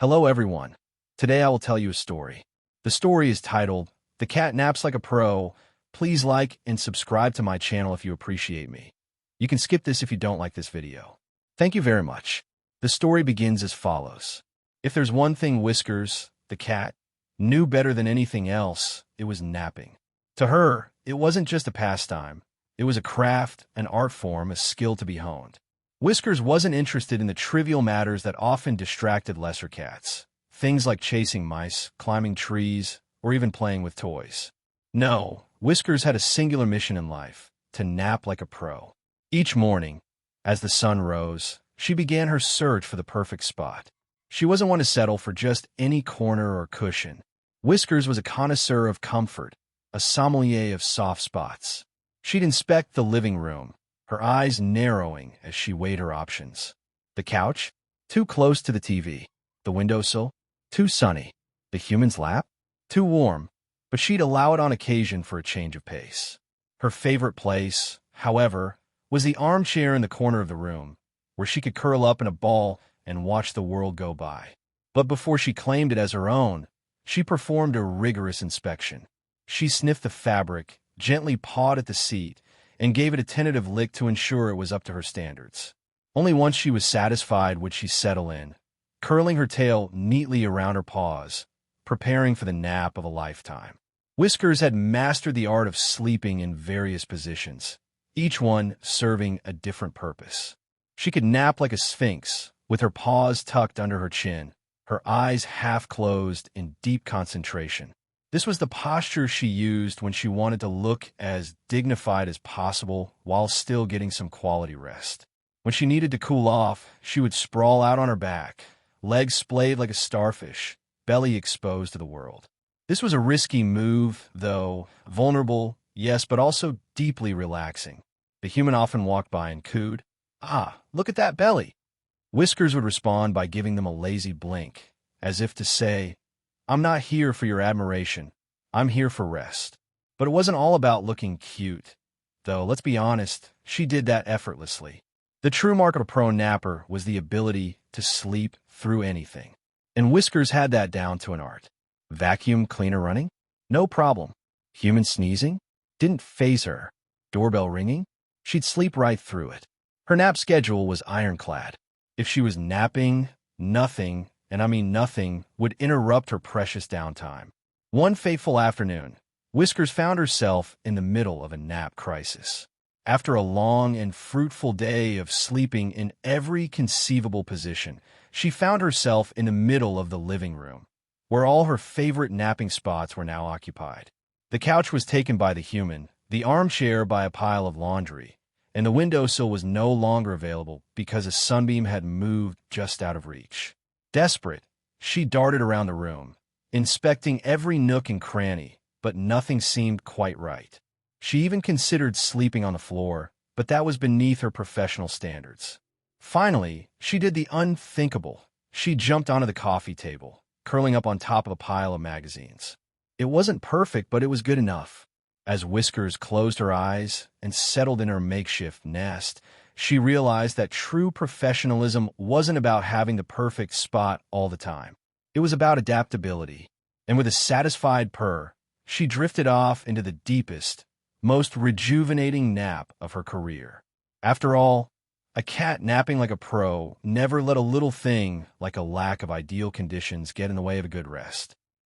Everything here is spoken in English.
Hello everyone. Today I will tell you a story. The story is titled, The Cat Naps Like a Pro. Please like and subscribe to my channel if you appreciate me. You can skip this if you don't like this video. Thank you very much. The story begins as follows. If there's one thing Whiskers, the cat, knew better than anything else, it was napping. To her, it wasn't just a pastime. It was a craft, an art form, a skill to be honed. Whiskers wasn't interested in the trivial matters that often distracted lesser cats. Things like chasing mice, climbing trees, or even playing with toys. No, Whiskers had a singular mission in life, to nap like a pro. Each morning, as the sun rose, she began her search for the perfect spot. She wasn't one to settle for just any corner or cushion. Whiskers was a connoisseur of comfort, a sommelier of soft spots. She'd inspect the living room, her eyes narrowing as she weighed her options. The couch? Too close to the TV. The windowsill? Too sunny. The human's lap? Too warm. But she'd allow it on occasion for a change of pace. Her favorite place, however, was the armchair in the corner of the room, where she could curl up in a ball and watch the world go by. But before she claimed it as her own, she performed a rigorous inspection. She sniffed the fabric, gently pawed at the seat, and gave it a tentative lick to ensure it was up to her standards. Only once she was satisfied would she settle in, curling her tail neatly around her paws, preparing for the nap of a lifetime. Whiskers had mastered the art of sleeping in various positions, each one serving a different purpose. She could nap like a sphinx, with her paws tucked under her chin, her eyes half closed in deep concentration. This was the posture she used when she wanted to look as dignified as possible while still getting some quality rest. When she needed to cool off, she would sprawl out on her back, legs splayed like a starfish, belly exposed to the world. This was a risky move, though, vulnerable, yes, but also deeply relaxing. The human often walked by and cooed, "Ah, look at that belly." Whiskers would respond by giving them a lazy blink, as if to say, "I'm not here for your admiration. I'm here for rest." But it wasn't all about looking cute. Though, let's be honest, she did that effortlessly. The true mark of a pro napper was the ability to sleep through anything. And Whiskers had that down to an art. Vacuum cleaner running? No problem. Human sneezing? Didn't faze her. Doorbell ringing? She'd sleep right through it. Her nap schedule was ironclad. If she was napping, nothing, and I mean nothing, would interrupt her precious downtime. One fateful afternoon, Whiskers found herself in the middle of a nap crisis. After a long and fruitful day of sleeping in every conceivable position, she found herself in the middle of the living room, where all her favorite napping spots were now occupied. The couch was taken by the human, the armchair by a pile of laundry, and the windowsill was no longer available because a sunbeam had moved just out of reach. Desperate, she darted around the room, inspecting every nook and cranny, but nothing seemed quite right. She even considered sleeping on the floor, but that was beneath her professional standards. Finally, she did the unthinkable. She jumped onto the coffee table, curling up on top of a pile of magazines. It wasn't perfect, but it was good enough. As Whiskers closed her eyes and settled in her makeshift nest, she realized that true professionalism wasn't about having the perfect spot all the time. It was about adaptability. And with a satisfied purr, she drifted off into the deepest, most rejuvenating nap of her career. After all, a cat napping like a pro never let a little thing like a lack of ideal conditions get in the way of a good rest.